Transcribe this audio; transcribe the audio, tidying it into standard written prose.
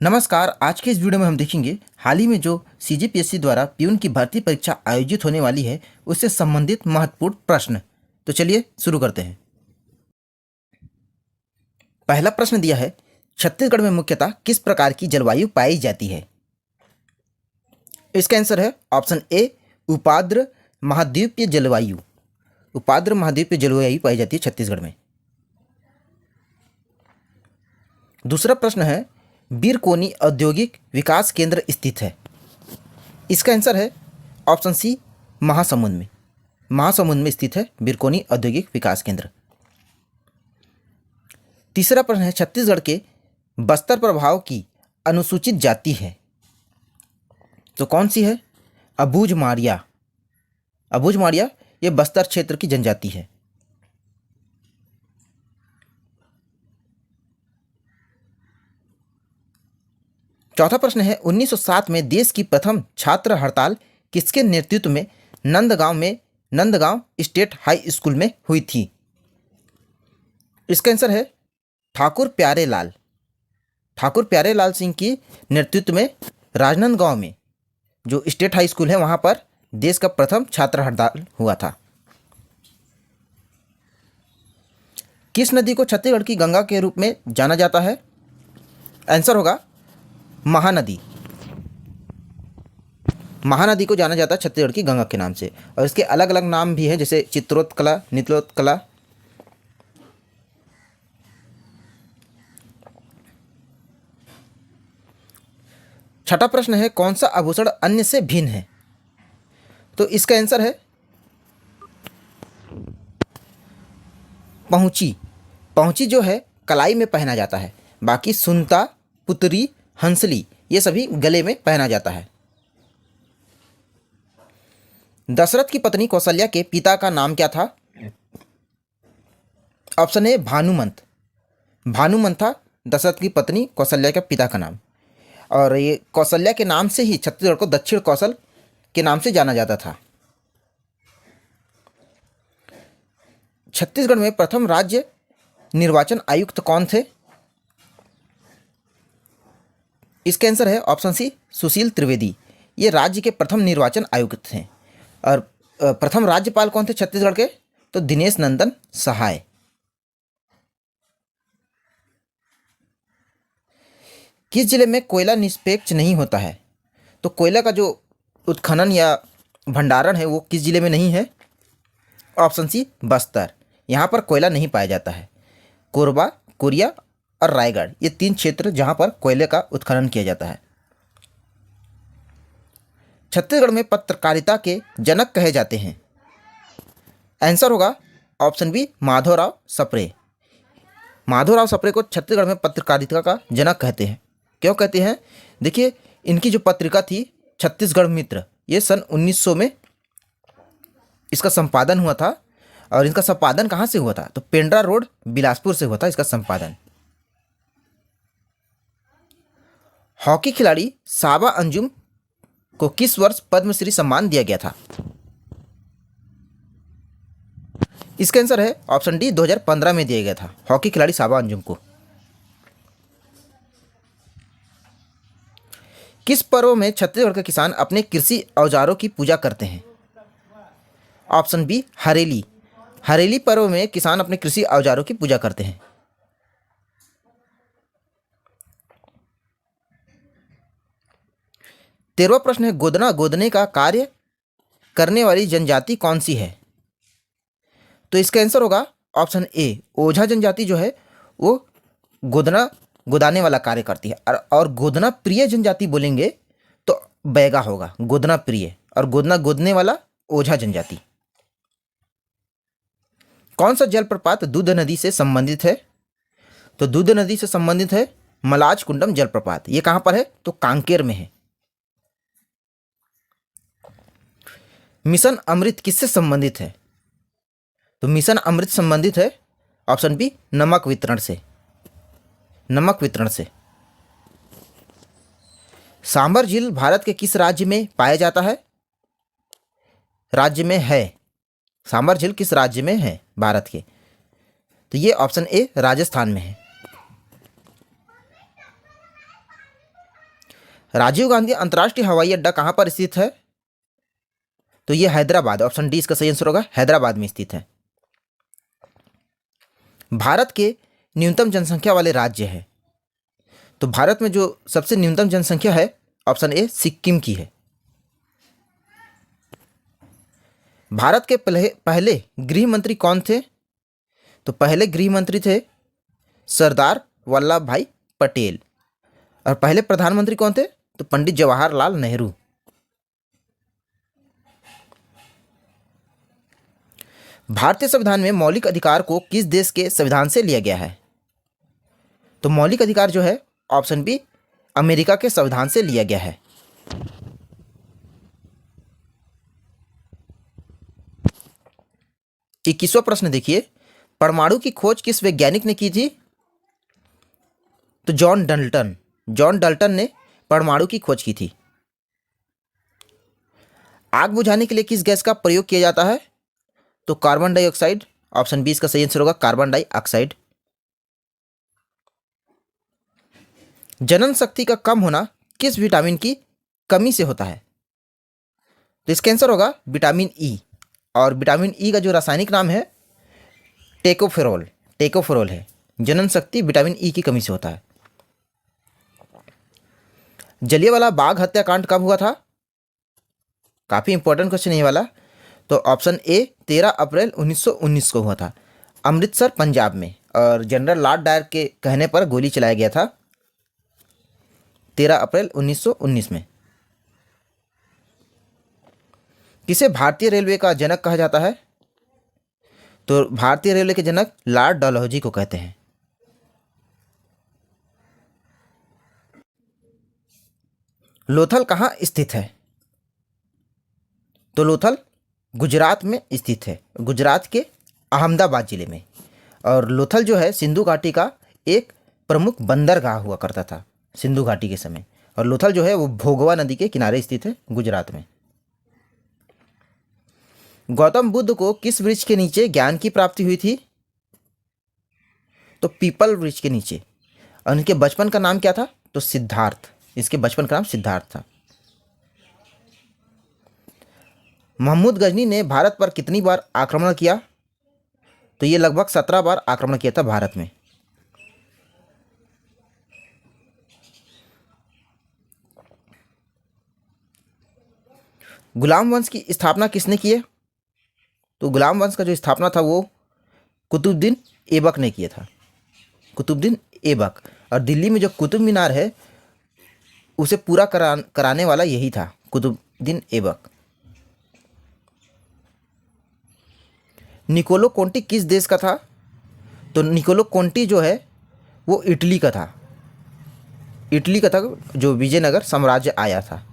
नमस्कार। आज के इस वीडियो में हम देखेंगे हाल ही में जो सीजीपीएससी द्वारा प्यून की भर्ती परीक्षा आयोजित होने वाली है उससे संबंधित महत्वपूर्ण प्रश्न। तो चलिए शुरू करते हैं। पहला प्रश्न दिया है, छत्तीसगढ़ में मुख्यतः किस प्रकार की जलवायु पाई जाती है? इसका आंसर है ऑप्शन ए, उपाद्र महाद्वीपीय जलवायु। उपाद्र महाद्वीपीय जलवायु पाई जाती है छत्तीसगढ़ में। दूसरा प्रश्न है, बीरकोनी औद्योगिक विकास केंद्र स्थित है। इसका आंसर है ऑप्शन सी, महासमुंद में। महासमुंद में स्थित है बीरकोनी औद्योगिक विकास केंद्र। तीसरा प्रश्न है, छत्तीसगढ़ के बस्तर प्रभाव की अनुसूचित जाति है तो कौन सी है? अबूझ मारिया। अबूझ मारिया ये बस्तर क्षेत्र की जनजाति है। चौथा प्रश्न है, 1907 में देश की प्रथम छात्र हड़ताल किसके नेतृत्व में नंदगांव स्टेट हाई स्कूल में हुई थी? इसका आंसर है ठाकुर प्यारेलाल सिंह की नेतृत्व में राजनांदगांव में जो स्टेट हाई स्कूल है वहां पर देश का प्रथम छात्र हड़ताल हुआ था। किस नदी को छत्तीसगढ़ की गंगा के रूप में जाना जाता है? आंसर होगा महानदी। महानदी को जाना जाता है छत्तीसगढ़ की गंगा के नाम से, और इसके अलग अलग नाम भी हैं जैसे चित्रोत्कला, नित्लोत्कला। छठा प्रश्न है, कौन सा आभूषण अन्य से भिन्न है? तो इसका आंसर है पहुंची। पहुंची जो है कलाई में पहना जाता है, बाकी सुनता, पुतरी, हंसली ये सभी गले में पहना जाता है। दशरथ की पत्नी कौशल्या के पिता का नाम क्या था? Option A, Bhanumant. भानुमंत था दशरथ की पत्नी कौशल्या के पिता का नाम, और ये कौशल्या के नाम से ही छत्तीसगढ़ को दक्षिण कौशल के नाम से जाना जाता था। छत्तीसगढ़ में प्रथम राज्य निर्वाचन आयुक्त कौन थे? इसका आंसर है ऑप्शन सी, सुशील त्रिवेदी। ये राज्य के प्रथम निर्वाचन आयुक्त थे। और प्रथम राज्यपाल कौन थे छत्तीसगढ़ के? तो दिनेश नंदन सहाय। किस जिले में कोयला निष्पक्ष नहीं होता है? तो कोयला का जो उत्खनन या भंडारण है वो किस जिले में नहीं है? Option C, Bastar. यहाँ पर कोयला नहीं पाया जाता है। कोरबा, कोरिया और रायगढ़ ये तीन क्षेत्र जहाँ पर कोयले का उत्खनन किया जाता है। छत्तीसगढ़ में पत्रकारिता के जनक कहे जाते हैं। आंसर होगा ऑप्शन बी, माधवराव सप्रे। माधवराव सप्रे को छत्तीसगढ़ में पत्रकारिता का जनक कहते हैं। क्यों कहते हैं? देखिए, इनकी जो पत्रिका थी छत्तीसगढ़ मित्र, ये सन 1900 में इसका संपादन हुआ था। और इसका संपादन कहाँ से हुआ था? तो पेंड्रा रोड, बिलासपुर से हुआ था इसका संपादन। हॉकी खिलाड़ी साबा अंजुम को किस वर्ष पद्मश्री सम्मान दिया गया था? इसका आंसर है ऑप्शन डी, 2015 में दिया गया था हॉकी खिलाड़ी साबा अंजुम को। किस पर्व में छत्तीसगढ़ के किसान अपने कृषि औजारों की पूजा करते हैं? Option B, Hareli. हरेली पर्व में किसान अपने कृषि औजारों की पूजा करते हैं। तेरहवां प्रश्न है, गोदना गोदने का कार्य करने वाली जनजाति कौन सी है? तो इसका आंसर होगा ऑप्शन ए, ओझा जनजाति जो है वो गोदना गोदाने वाला कार्य करती है। और गोदना प्रिय जनजाति बोलेंगे तो बैगा होगा, गोदना प्रिय। और गोदना गोदने वाला ओझा जनजाति। कौन सा जलप्रपात दूध नदी से संबंधित है? तो दूध नदी से संबंधित है मलाज कुंडम जलप्रपात। ये कहां पर है? तो कांकेर में है। मिशन अमृत किससे संबंधित है? तो मिशन अमृत संबंधित है ऑप्शन बी, नमक वितरण से। नमक वितरण से। सांबर झील भारत के किस राज्य में पाया जाता है? राज्य में है। सांबर झील किस राज्य में है भारत के? तो ये ऑप्शन ए, राजस्थान में है। राजीव गांधी अंतर्राष्ट्रीय हवाई अड्डा कहाँ पर स्थित है? तो ये हैदराबाद, ऑप्शन डी इसका सही आंसर होगा, हैदराबाद में स्थित है। भारत के न्यूनतम जनसंख्या वाले राज्य है? तो भारत में जो सबसे न्यूनतम जनसंख्या है, ऑप्शन ए सिक्किम की है। भारत के पहले गृह मंत्री कौन थे? तो पहले गृह मंत्री थे सरदार वल्लभ भाई पटेल। और पहले प्रधानमंत्री कौन थे? तो पंडित जवाहरलाल नेहरू। भारतीय संविधान में मौलिक अधिकार को किस देश के संविधान से लिया गया है? तो मौलिक अधिकार जो है, ऑप्शन बी अमेरिका के संविधान से लिया गया है। 21वां प्रश्न देखिए, परमाणु की खोज किस वैज्ञानिक ने की थी? तो जॉन डल्टन ने परमाणु की खोज की थी। आग बुझाने के लिए किस गैस का प्रयोग किया जाता है? तो कार्बन डाइऑक्साइड, ऑप्शन बी इसका सही आंसर होगा, कार्बन डाइऑक्साइड। जनन शक्ति का कम होना किस विटामिन की कमी से होता है? तो इसका आंसर होगा विटामिन ई। और विटामिन ई का जो रासायनिक नाम है टेकोफेरोल है। जनन शक्ति विटामिन ई की कमी से होता है। जलियांवाला बाग हत्याकांड कब हुआ था? काफी इंपॉर्टेंट क्वेश्चन ये वाला। तो ऑप्शन ए 13 अप्रैल 1919 को हुआ था, अमृतसर पंजाब में। और जनरल लॉर्ड डायर के कहने पर गोली चलाया गया था 13 अप्रैल 1919 में। किसे भारतीय रेलवे का जनक कहा जाता है? तो भारतीय रेलवे के जनक लॉर्ड डलहौजी को कहते हैं। लोथल कहाँ स्थित है? तो लोथल गुजरात में स्थित है, गुजरात के अहमदाबाद जिले में। और लोथल जो है सिंधु घाटी का एक प्रमुख बंदरगाह हुआ करता था सिंधु घाटी के समय। और लोथल जो है वो भोगवा नदी के किनारे स्थित है, गुजरात में। गौतम बुद्ध को किस वृक्ष के नीचे ज्ञान की प्राप्ति हुई थी? तो पीपल वृक्ष के नीचे। और उनके बचपन का नाम क्या था? तो सिद्धार्थ। इसके बचपन का नाम सिद्धार्थ था। महमूद गजनी ने भारत पर कितनी बार आक्रमण किया? तो ये लगभग 17 बार आक्रमण किया था भारत में। गुलाम वंश की स्थापना किसने की है? तो गुलाम वंश का जो स्थापना था वो कुतुबुद्दीन ऐबक ने किया था, कुतुबुद्दीन ऐबक। और दिल्ली में जो कुतुब मीनार है उसे पूरा कराने वाला यही था, कुतुबुद्दीन ऐबक। निकोलो कोंटी किस देश का था? तो निकोलो कोंटी जो है वो इटली का था, इटली का था, जो विजयनगर साम्राज्य आया था।